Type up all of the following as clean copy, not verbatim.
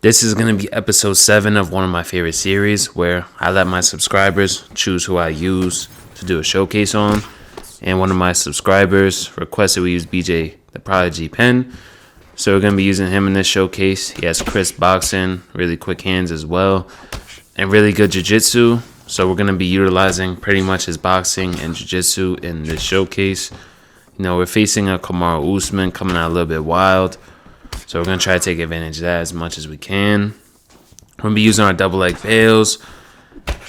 This is going to be episode 7 of one of my favorite series where I let my subscribers choose who I use to do a showcase on. And one of my subscribers requested we use BJ the Prodigy Penn. So we're going to be using him in this showcase. He has crisp boxing, really quick hands as well, and really good jiu-jitsu. So we're going to be utilizing pretty much his boxing and jiu-jitsu in this showcase. You know, we're facing a Kamaru Usman coming out a little bit wild. So we're going to try to take advantage of that as much as we can. We're going to be using our double leg bails.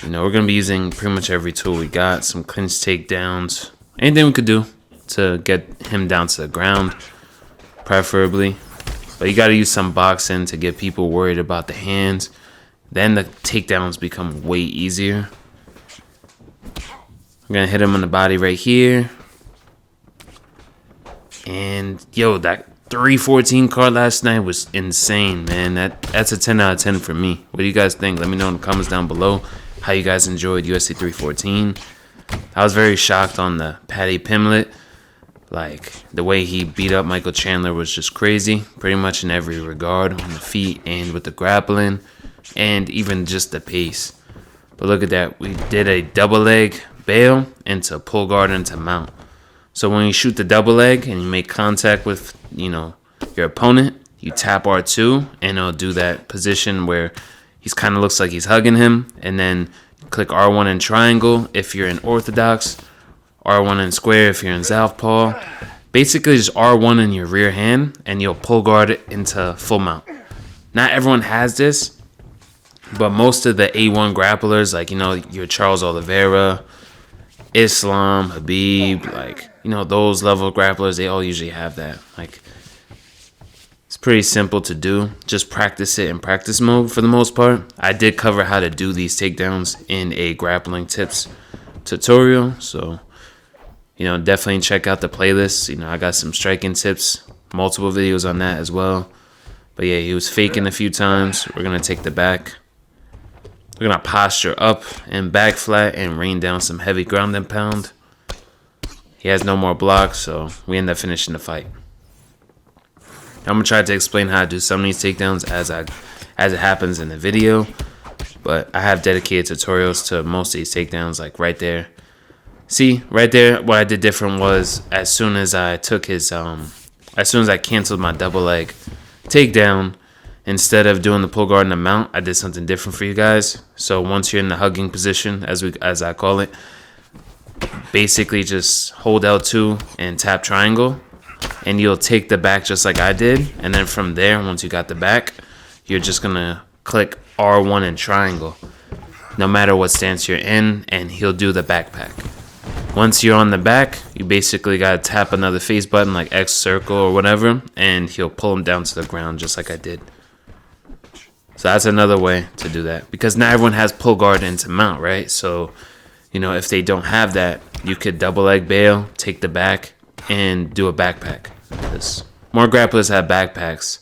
You know, we're going to be using pretty much every tool we got. Some clinch takedowns. Anything we could do to get him down to the ground, preferably. But you got to use some boxing to get people worried about the hands. Then the takedowns become way easier. We're going to hit him on the body right here. And, yo, that 314 card last night was insane, man. That's a 10 out of 10 for me. What do you guys think? Let me know in the comments down below how you guys enjoyed UFC 314. I was very shocked on the Paddy Pimblett. Like, the way he beat up Michael Chandler was just crazy. Pretty much in every regard, on the feet and with the grappling. And even just the pace. But look at that. We did a double leg bail into pull guard into mount. So when you shoot the double leg and you make contact with, you know, your opponent, you tap R2 and it'll do that position where he's kind of looks like he's hugging him. And then click R1 in triangle if you're in orthodox, R1 in square if you're in southpaw. Basically just R1 in your rear hand and you'll pull guard it into full mount. Not everyone has this, but most of the A1 grapplers, like, you know, your Charles Oliveira, Islam, Habib, like, you know, those level grapplers, they all usually have that. Like, it's pretty simple to do. Just practice it in practice mode for the most part. I did cover how to do these takedowns in a grappling tips tutorial. So, you know, definitely check out the playlist. You know, I got some striking tips, multiple videos on that as well. But yeah, he was faking a few times. We're going to take the back. We're going to posture up and back flat and rain down some heavy ground and pound. He has no more blocks, so we end up finishing the fight. I'm going to try to explain how to do some of these takedowns as it happens in the video. But I have dedicated tutorials to most of these takedowns, like right there. See, right there, what I did different was as soon as I took his, as soon as I canceled my double leg takedown, instead of doing the pull guard and the mount, I did something different for you guys. So once you're in the hugging position, as I call it, basically just hold L2 and tap triangle, and you'll take the back just like I did. And then from there, once you got the back, you're just going to click R1 and triangle, no matter what stance you're in, and he'll do the backpack. Once you're on the back, you basically got to tap another face button like X circle or whatever, and he'll pull him down to the ground just like I did. So that's another way to do that, because not everyone has pull guard into mount, right? So, you know, if they don't have that, you could double leg bail, take the back, and do a backpack. Because more grapplers have backpacks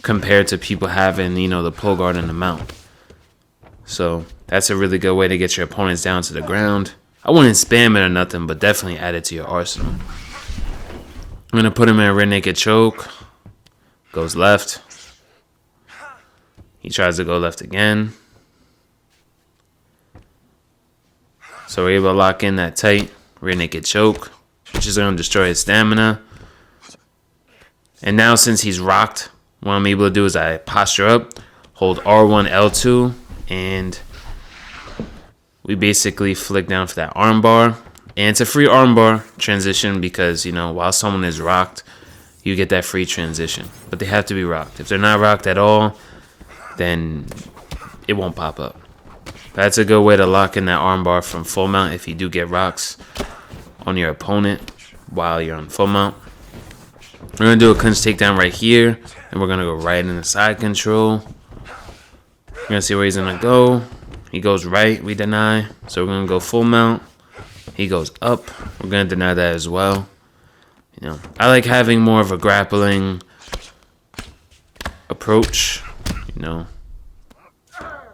compared to people having, you know, the pull guard and the mount. So that's a really good way to get your opponents down to the ground. I wouldn't spam it or nothing, but definitely add it to your arsenal. I'm going to put him in a rear naked choke. Goes left. He tries to go left again. So we're able to lock in that tight rear naked choke, which is going to destroy his stamina. And now since he's rocked, what I'm able to do is I posture up, hold R1, L2, and we basically flick down for that armbar. And it's a free armbar transition because, you know, while someone is rocked, you get that free transition. But they have to be rocked. If they're not rocked at all, then it won't pop up. That's a good way to lock in that armbar from full mount if you do get rocks on your opponent while you're on full mount. We're going to do a clinch takedown right here, and we're going to go right in the side control. We're going to see where he's going to go. He goes right, we deny. So we're going to go full mount. He goes up. We're going to deny that as well. You know, I like having more of a grappling approach, you know,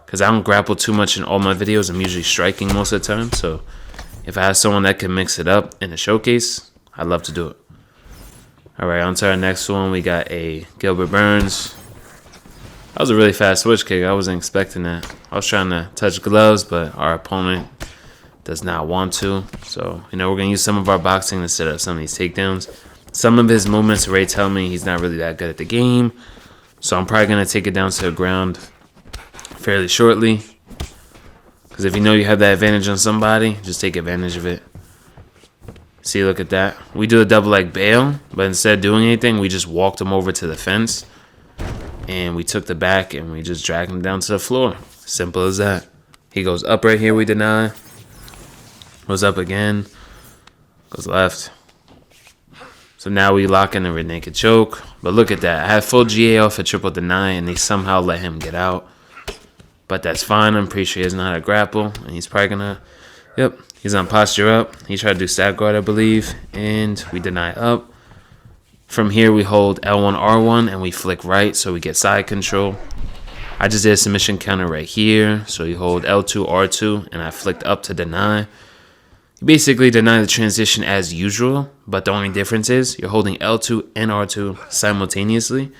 because I don't grapple too much in all my videos. I'm usually striking most of the time. So if I have someone that can mix it up in a showcase, I'd love to do it. All right, on to our next one. We got a Gilbert Burns. That was a really fast switch kick. I wasn't expecting that. I was trying to touch gloves, but our opponent does not want to. So, we're going to use some of our boxing to set up some of these takedowns. Some of his movements already tell me he's not really that good at the game. So I'm probably going to take it down to the ground fairly shortly. Because if you know you have that advantage on somebody, just take advantage of it. See, look at that. We do a double leg bail, but instead of doing anything, we just walked him over to the fence. And we took the back and we just dragged him down to the floor. Simple as that. He goes up right here, we deny. Goes up again. Goes left. So now we lock in the rear naked choke. But look at that. I had full GA off a triple deny and they somehow let him get out. But that's fine. I'm pretty sure he doesn't know how to grapple. And he's probably going to... Yep. He's on posture up. He tried to do stab guard, I believe. And we deny up. From here, we hold L1, R1, and we flick right, so we get side control. I just did a submission counter right here. So you hold L2, R2, and I flicked up to deny. You basically deny the transition as usual, but the only difference is you're holding L2 and R2 simultaneously.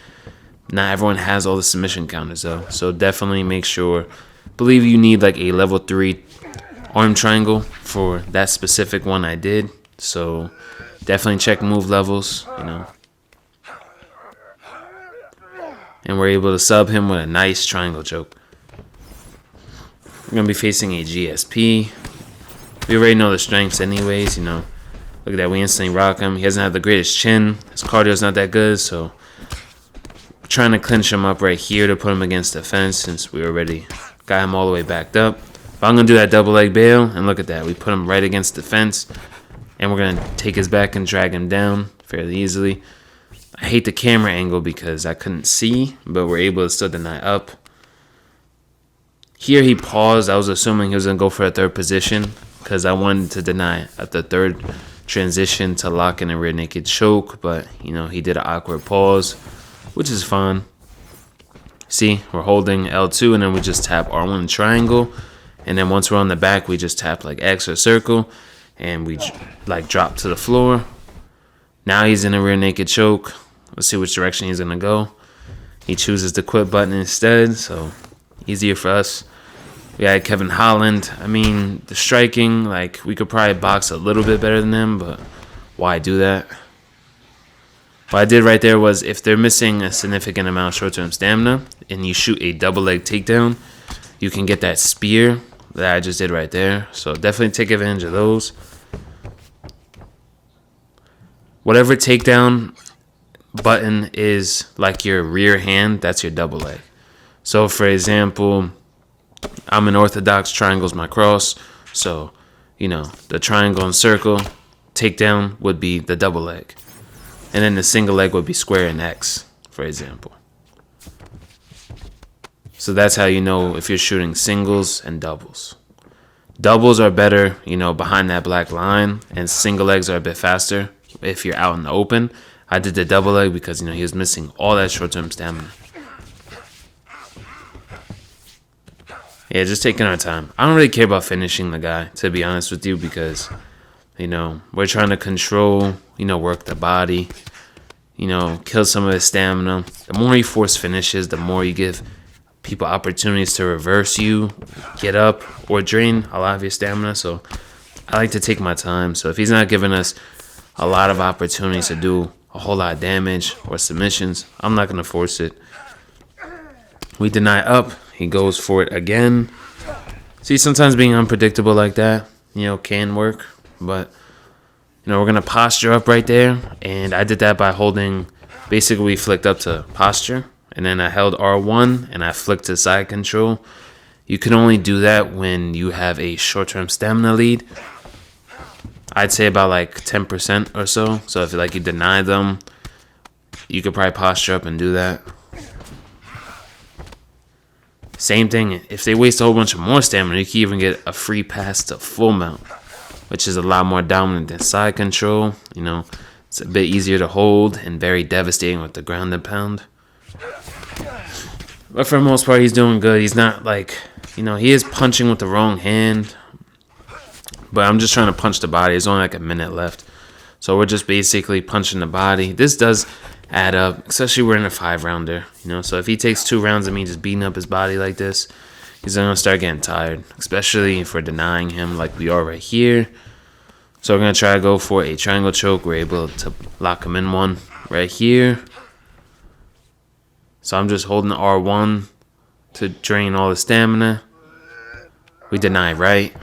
Not everyone has all the submission counters, though. So definitely make sure, believe you need like a level 3 arm triangle for that specific one I did. So definitely check move levels, And we're able to sub him with a nice triangle choke. We're going to be facing a GSP. We already know the strengths anyways, Look at that, we instantly rock him. He doesn't have the greatest chin. His cardio's not that good, so we're trying to clinch him up right here to put him against the fence since we already got him all the way backed up. But I'm going to do that double leg bail, and look at that. We put him right against the fence, and we're going to take his back and drag him down fairly easily. I hate the camera angle because I couldn't see, but we're able to still deny up. Here he paused. I was assuming he was going to go for a third position because I wanted to deny at the third transition to lock in a rear naked choke, but, he did an awkward pause, which is fine. See, we're holding L2, and then we just tap R1 triangle, and then once we're on the back, we just tap like X or circle, and we like drop to the floor. Now he's in a rear naked choke. Let's see which direction he's going to go. He chooses the quit button instead, so easier for us. We had Kevin Holland. I mean, the striking, we could probably box a little bit better than them, but why do that? What I did right there was if they're missing a significant amount of short-term stamina and you shoot a double leg takedown, you can get that spear that I just did right there. So definitely take advantage of those. Whatever takedown button is like your rear hand, that's your double leg. So for example, I'm an orthodox, triangle's my cross. So, the triangle and circle takedown would be the double leg. And then the single leg would be square and X, for example. So that's how you know if you're shooting singles and doubles. Doubles are better, behind that black line, and single legs are a bit faster if you're out in the open. I did the double leg because, he was missing all that short-term stamina. Yeah, just taking our time. I don't really care about finishing the guy, to be honest with you, because, we're trying to control, work the body, kill some of his stamina. The more you force finishes, the more you give people opportunities to reverse you, get up, or drain a lot of your stamina. So I like to take my time. So if he's not giving us a lot of opportunities to do a whole lot of damage or submissions, I'm not going to force it. We deny up. He goes for it again. See, sometimes being unpredictable like that, can work. But, we're going to posture up right there. And I did that by holding, basically we flicked up to posture. And then I held R1 and I flicked to side control. You can only do that when you have a short-term stamina lead. I'd say about 10% or so. So if you deny them, you could probably posture up and do that. Same thing, if they waste a whole bunch of more stamina, you can even get a free pass to full mount, which is a lot more dominant than side control. It's a bit easier to hold and very devastating with the ground and pound. But for the most part, he's doing good. He's not he is punching with the wrong hand. But I'm just trying to punch the body. There's only a minute left. So we're just basically punching the body. This does add up, especially we're in a 5-rounder, you know. So if he takes 2 rounds of me just beating up his body like this, he's gonna start getting tired, especially if we're denying him like we are right here. So we're gonna try to go for a triangle choke. We're able to lock him in one right here. So I'm just holding the R1 to drain all the stamina. We deny right.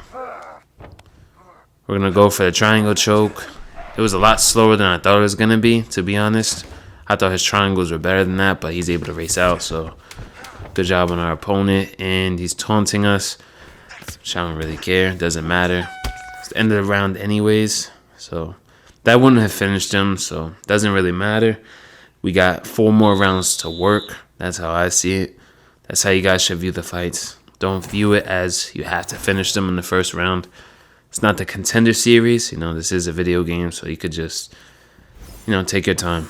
We're gonna go for the triangle choke. It was a lot slower than I thought it was gonna be, to be honest. I thought his triangles were better than that, but he's able to race out, so good job on our opponent. And he's taunting us, which I don't really care. Doesn't matter. It's the end of the round anyways, so that wouldn't have finished him, so doesn't really matter. We got 4 more rounds to work. That's how I see it. That's how you guys should view the fights. Don't view it as you have to finish them in the first round. It's not the Contender series. You know, this is a video game, so you could just, you know, take your time.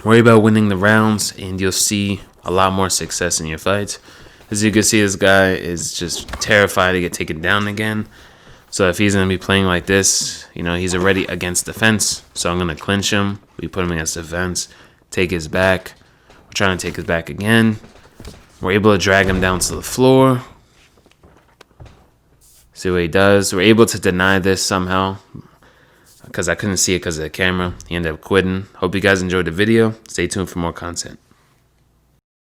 Worry about winning the rounds, and you'll see a lot more success in your fights. As you can see, this guy is just terrified to get taken down again. So if he's going to be playing like this, you know, he's already against the fence. So I'm going to clinch him. We put him against the fence, take his back. We're trying to take his back again. We're able to drag him down to the floor. See what he does. We're able to deny this somehow, because I couldn't see it because of the camera. He ended up quitting. Hope you guys enjoyed the video. Stay tuned for more content.